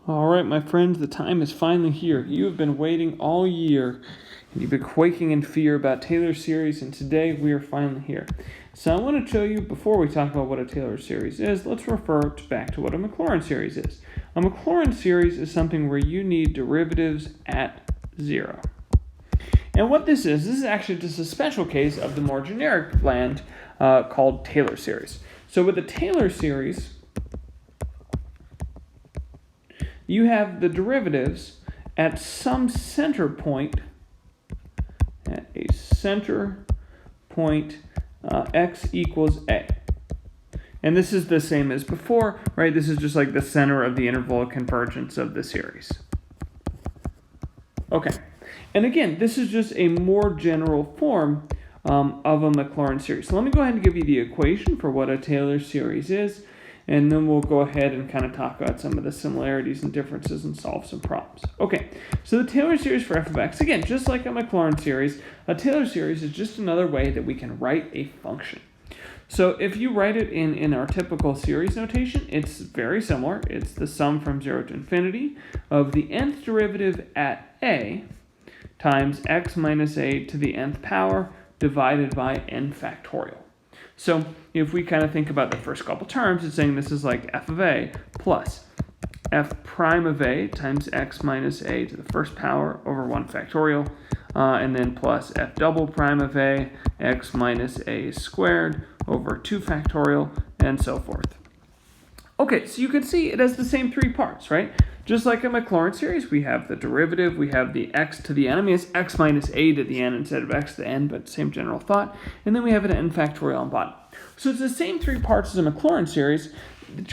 All right, my friends, the time is finally here. You have been waiting all year, and you've been quaking in fear about Taylor series, and today we are finally here. So I want to show you, before we talk about what a Taylor series is, let's refer back to what a Maclaurin series is. A Maclaurin series is something where you need derivatives at 0. And what this is actually just a special case of the more generic land called Taylor series. So with the Taylor series, you have the derivatives at some center point, at a center point x equals a. And this is the same as before, right? This is just like the center of the interval of convergence of the series. Okay, and again, this is just a more general form of a Maclaurin series. So let me go ahead and give you the equation for what a Taylor series is, and then we'll go ahead and kind of talk about some of the similarities and differences and solve some problems. Okay, so the Taylor series for f of x, again, just like a Maclaurin series, a Taylor series is just another way that we can write a function. So if you write it in our typical series notation, it's very similar. It's the sum from 0 to infinity of the nth derivative at a times x minus a to the nth power divided by n factorial. So if we kind of think about the first couple terms, it's saying this is like f of a plus f prime of a times x minus a to the first power over 1 factorial, and then plus f double prime of a x minus a squared over 2 factorial, and so forth. Okay, so you can see it has the same 3 parts, right? Just like a Maclaurin series, we have the derivative, we have the x to the n. I mean, it's x minus a to the n instead of x to the n, but same general thought. And then we have an n factorial on bottom. So it's the same 3 parts as a Maclaurin series.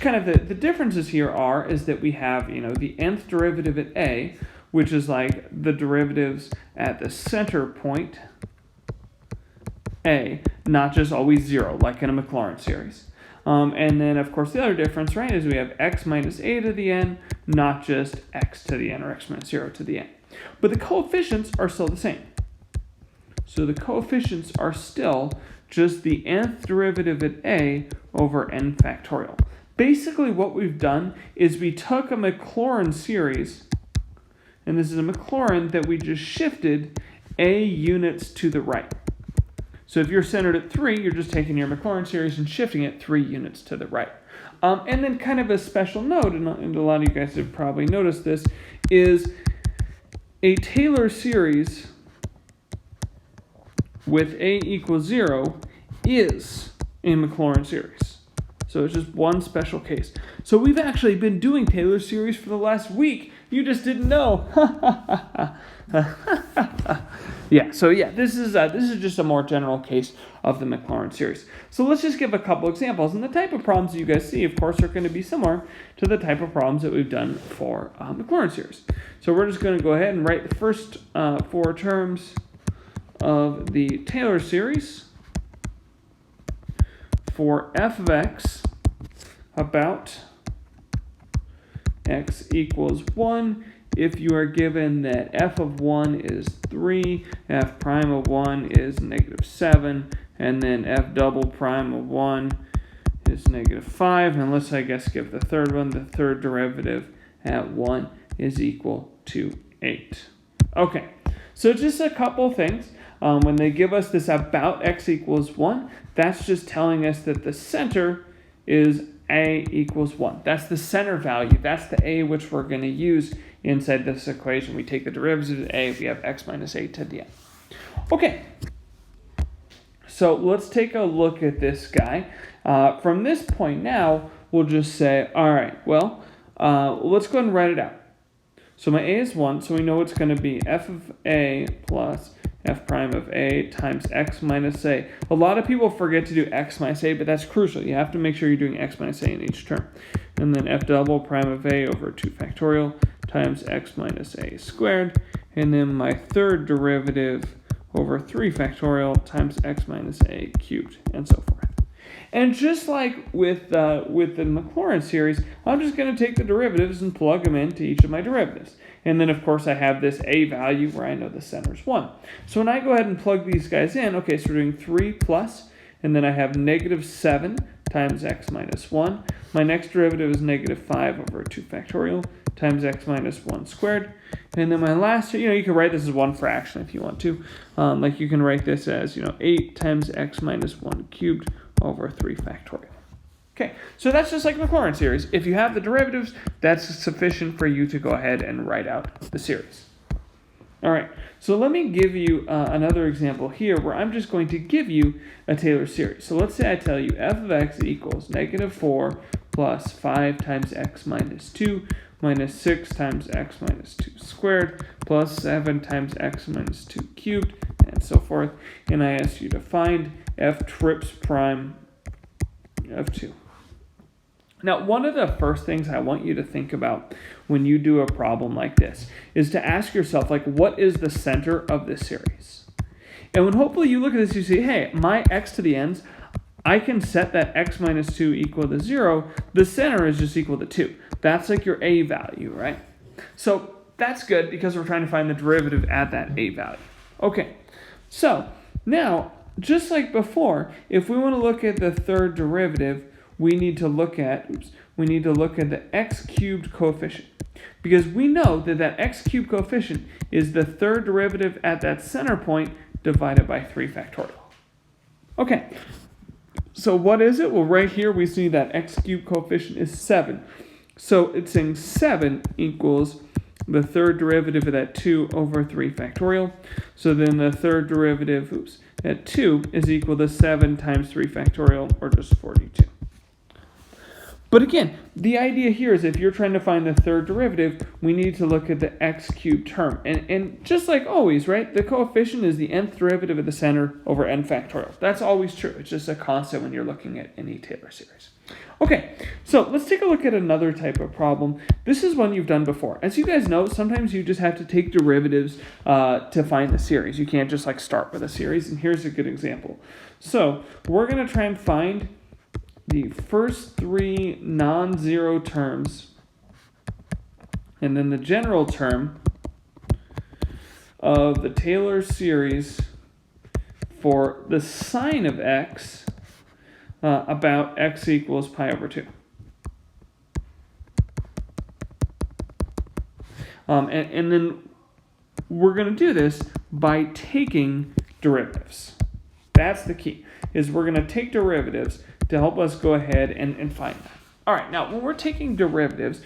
Kind of the differences here is that we have, the nth derivative at a, which is like the derivatives at the center point a, not just always 0, like in a Maclaurin series. And then, of course, the other difference, right, is we have x minus a to the n, not just x to the n or x minus 0 to the n. But the coefficients are still the same. So the coefficients are still just the nth derivative at a over n factorial. Basically, what we've done is we took a Maclaurin series, and this is a Maclaurin that we just shifted a units to the right. So if you're centered at 3, you're just taking your Maclaurin series and shifting it 3 units to the right. And then kind of a special note, and a lot of you guys have probably noticed this, is a Taylor series with a equals 0 is a Maclaurin series. So it's just one special case. So we've actually been doing Taylor series for the last week. You just didn't know. This is just a more general case of the Maclaurin series. So let's just give a couple examples. And the type of problems that you guys see, of course, are going to be similar to the type of problems that we've done for Maclaurin series. So we're just going to go ahead and write the first 4 terms of the Taylor series for f of x about x equals 1 if you are given that f of 1 is 3, f prime of 1 is negative 7, and then f double prime of 1 is negative 5. And let's, give the third one. The third derivative at 1 is equal to 8. Okay, so just a couple things. When they give us this about x equals 1, that's just telling us that the center is a equals 1. That's the center value. That's the a which we're going to use inside this equation. We take the derivative of a, we have x minus a to the n. Okay, so let's take a look at this guy. From this point now, we'll just say, all right, well, let's go ahead and write it out. So my a is 1, so we know it's going to be f of a plus f prime of a times x minus a. A lot of people forget to do x minus a, but that's crucial. You have to make sure you're doing x minus a in each term. And then f double prime of a over 2 factorial times x minus a squared. And then my third derivative over 3 factorial times x minus a cubed, and so forth. And just like with the Maclaurin series, I'm just going to take the derivatives and plug them into each of my derivatives. And then, of course, I have this a value where I know the center is 1. So when I go ahead and plug these guys in, okay, so we're doing 3 plus, and then I have negative 7 times x minus 1. My next derivative is negative 5 over 2 factorial times x minus 1 squared. And then my last, you can write this as one fraction if you want to. Like you can write this as, 8 times x minus 1 cubed over 3 factorial. Okay, so that's just like Maclaurin series. If you have the derivatives, that's sufficient for you to go ahead and write out the series. All right, so let me give you another example here where I'm just going to give you a Taylor series. So let's say I tell you f of x equals negative 4 plus 5 times x minus 2 minus 6 times x minus 2 squared plus 7 times x minus 2 cubed and so forth. And I ask you to find f trips prime of 2. Now, one of the first things I want you to think about when you do a problem like this is to ask yourself, what is the center of this series? And when hopefully you look at this, you see, hey, my x to the n's, I can set that x minus 2 equal to 0. The center is just equal to 2. That's like your a value, right? So that's good because we're trying to find the derivative at that a value. Okay, so now, just like before, if we want to look at the third derivative, we need to look at the x cubed coefficient, because we know that x cubed coefficient is the third derivative at that center point divided by 3 factorial. Okay, so what is it? Well, right here we see that x cubed coefficient is 7. So it's saying 7 equals the third derivative of that 2 over 3 factorial. So then the third derivative, at 2 is equal to 7 times 3 factorial, or just 42. But again, the idea here is if you're trying to find the third derivative, we need to look at the x cubed term. And just like always, right, the coefficient is the nth derivative of the center over n factorial. That's always true. It's just a constant when you're looking at any Taylor series. Okay, so let's take a look at another type of problem. This is one you've done before. As you guys know, sometimes you just have to take derivatives to find the series. You can't just start with a series, and here's a good example. So we're going to try and find the first 3 non-zero terms and then the general term of the Taylor series for the sine of x about x equals pi over 2. And then we're going to do this by taking derivatives. That's the key, is we're going to take derivatives to help us go ahead and find that. All right, now when we're taking derivatives,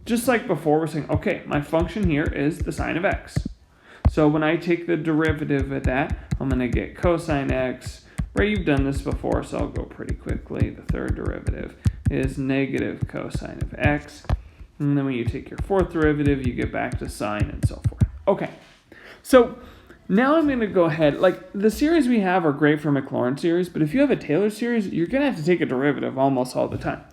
just like before, we're saying, okay, my function here is the sine of x. So when I take the derivative of that, I'm going to get cosine x. Right, you've done this before, so I'll go pretty quickly. The third derivative is negative cosine of x. And then when you take your fourth derivative, you get back to sine and so forth. Okay, so now I'm going to go ahead, the series we have are great for Maclaurin series, but if you have a Taylor series, you're going to have to take a derivative almost all the time.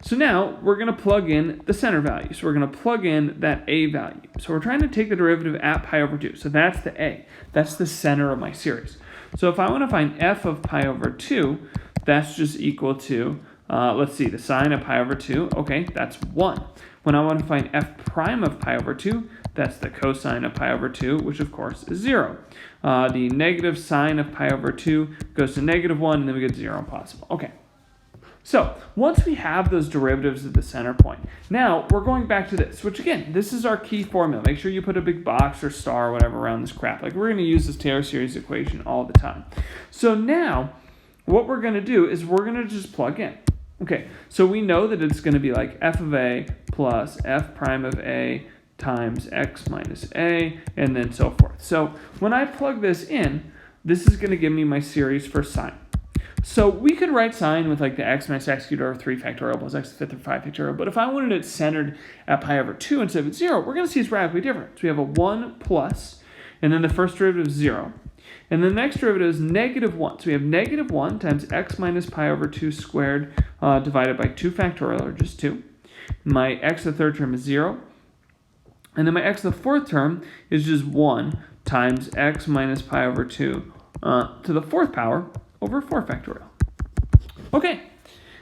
So now we're going to plug in the center value. So we're going to plug in that a value. So we're trying to take the derivative at pi over 2. So that's the a. That's the center of my series. So if I want to find f of pi over 2, that's just equal to, let's see, the sine of pi over 2. Okay, that's 1. When I want to find f prime of pi over 2, that's the cosine of pi over 2, which of course is 0. The negative sine of pi over 2 goes to negative 1, and then we get 0 possible. Okay. So once we have those derivatives at the center point, now we're going back to this, which again, this is our key formula. Make sure you put a big box or star or whatever around this crap. We're going to use this Taylor series equation all the time. So now what we're going to do is we're going to just plug in. Okay, so we know that it's going to be like f of a plus f prime of a times x minus a, and then so forth. So when I plug this in, this is going to give me my series for sine. So we could write sine with the x minus x cubed over 3 factorial plus x to the 5th or 5 factorial, but if I wanted it centered at pi over 2 instead of 0, we're going to see it's radically different. So we have a 1 plus, and then the first derivative is 0. And the next derivative is negative 1. So we have negative 1 times x minus pi over 2 squared divided by 2 factorial, or just 2. My x to the third term is 0. And then my x to the fourth term is just 1 times x minus pi over 2 to the fourth power over 4 factorial. Okay,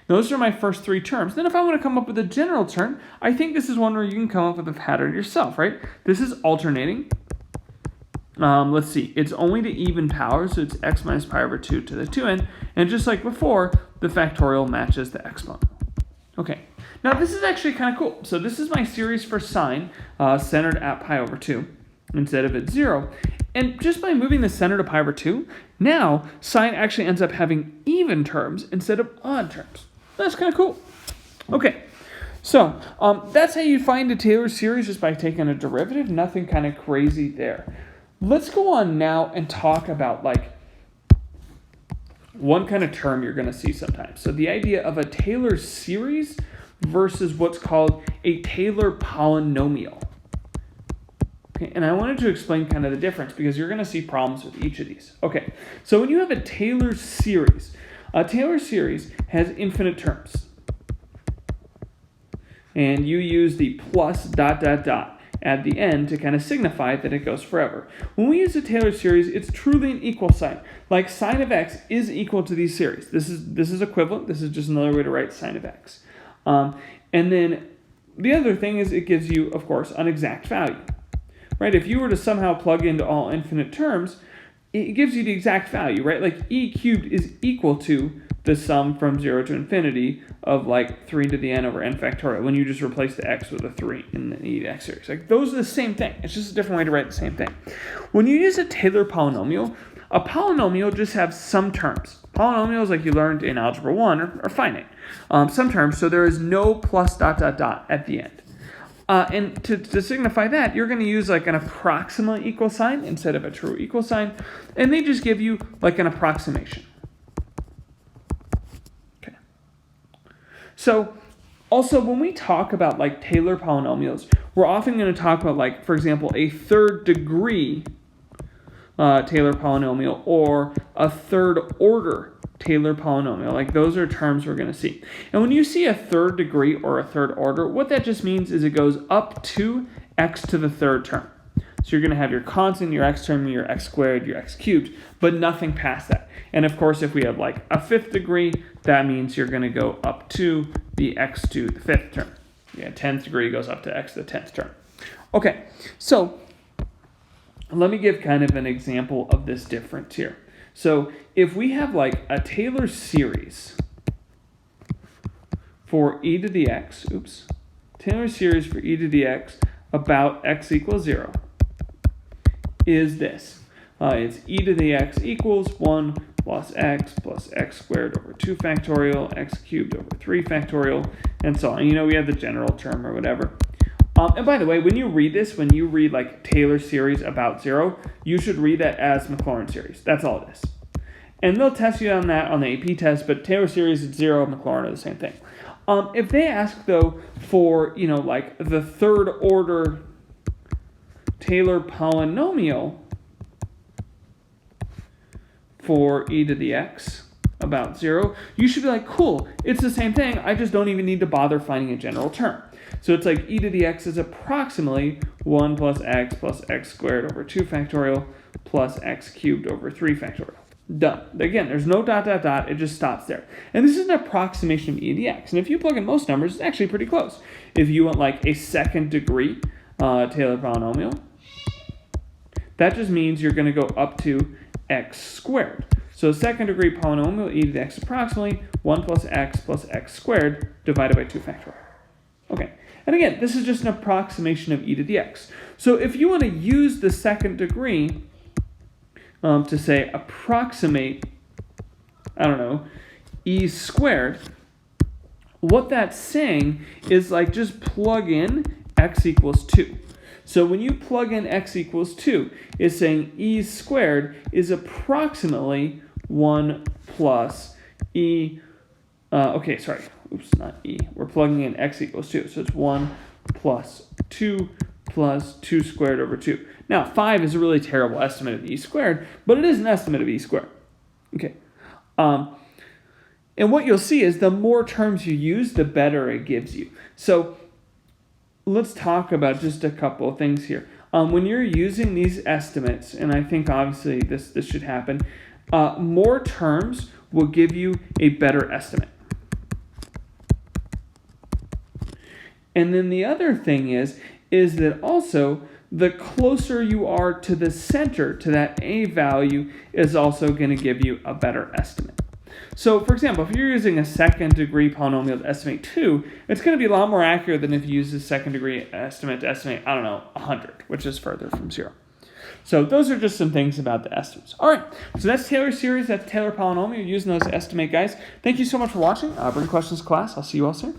those are my first 3 terms. Then if I want to come up with a general term, I think this is one where you can come up with a pattern yourself, right? This is alternating. Let's see, it's only the even power, so it's x minus pi over 2 to the 2n. And just like before, the factorial matches the exponent. Okay, now this is actually kind of cool. So this is my series for sine centered at pi over 2 instead of at 0. And just by moving the center to pi over 2, now sine actually ends up having even terms instead of odd terms. That's kind of cool. Okay, so that's how you find a Taylor series, just by taking a derivative. Nothing kind of crazy there. Let's go on now and talk about like one kind of term you're going to see sometimes. So the idea of a Taylor series versus what's called a Taylor polynomial. Okay, and I wanted to explain kind of the difference because you're going to see problems with each of these. Okay, so when you have a Taylor series has infinite terms. And you use the plus ... at the end to kind of signify that it goes forever. When we use a Taylor series, it's truly an equal sign. Like sine of x is equal to these series. This is equivalent. This is just another way to write sine of x. And then the other thing is it gives you, of course, an exact value. Right? If you were to somehow plug into all infinite terms, it gives you the exact value, right? Like e cubed is equal to the sum from 0 to infinity of like 3 to the n over n factorial when you just replace the x with a 3 in the e to x series. Like those are the same thing. It's just a different way to write the same thing. When you use a Taylor polynomial, a polynomial just has some terms. Polynomials, like you learned in Algebra 1, are finite. Some terms, so there is no plus ... at the end. And to signify that, you're going to use like an approximately equal sign instead of a true equal sign, and they just give you like an approximation. Okay. So also when we talk about like Taylor polynomials, we're often going to talk about like, for example, a third degree Taylor polynomial or a third order Taylor polynomial. Like those are terms we're going to see. And when you see a third degree or a third order, what that just means is it goes up to x to the third term. So you're going to have your constant, your x term, your x squared, your x cubed, but nothing past that. And of course, if we have like a fifth degree, that means you're going to go up to the x to the fifth term. Yeah, 10th degree goes up to x to the 10th term. Okay, so let me give kind of an example of this difference here. So if we have like a Taylor series for e to the x, Taylor series for e to the x about x equals 0 is this. It's e to the x equals 1 plus x squared over 2 factorial, x cubed over 3 factorial, and so on. You know, we have the general term or whatever. And by the way, when you read this, when you read like Taylor series about 0, you should read that as Maclaurin series. That's all it is. And they'll test you on that on the AP test, but Taylor series at 0 and Maclaurin are the same thing. If they ask, though, for, you know, like the third order Taylor polynomial for e to the x about 0, you should be like, cool, it's the same thing. I just don't even need to bother finding a general term. So it's like e to the x is approximately 1 plus x squared over 2 factorial plus x cubed over 3 factorial. Done. Again, there's no ... it just stops there. And this is an approximation of e to the x. And if you plug in most numbers, it's actually pretty close. If you want like a second degree Taylor polynomial, that just means you're going to go up to x squared. So second degree polynomial, e to the x approximately 1 plus x squared divided by 2 factorial. Okay. And again, this is just an approximation of e to the x. So if you want to use the second degree to say approximate, I don't know, e squared, what that's saying is like just plug in x equals 2. So when you plug in x equals 2, it's saying e squared is approximately 1 plus e, not e. We're plugging in x equals 2. So it's 1 plus 2 squared over 2. Now, 5 is a really terrible estimate of e squared, but it is an estimate of e squared. Okay. And what you'll see is the more terms you use, the better it gives you. So let's talk about just a couple of things here. When you're using these estimates, and I think obviously this should happen, more terms will give you a better estimate. And then the other thing is that also the closer you are to the center, to that a value, is also going to give you a better estimate. So, for example, if you're using a second degree polynomial to estimate 2, it's going to be a lot more accurate than if you use a second degree estimate to estimate, 100, which is further from 0. So those are just some things about the estimates. All right, so that's Taylor's series. That's Taylor Polynomial, using those to estimate, guys. Thank you so much for watching. Bring questions to class. I'll see you all soon.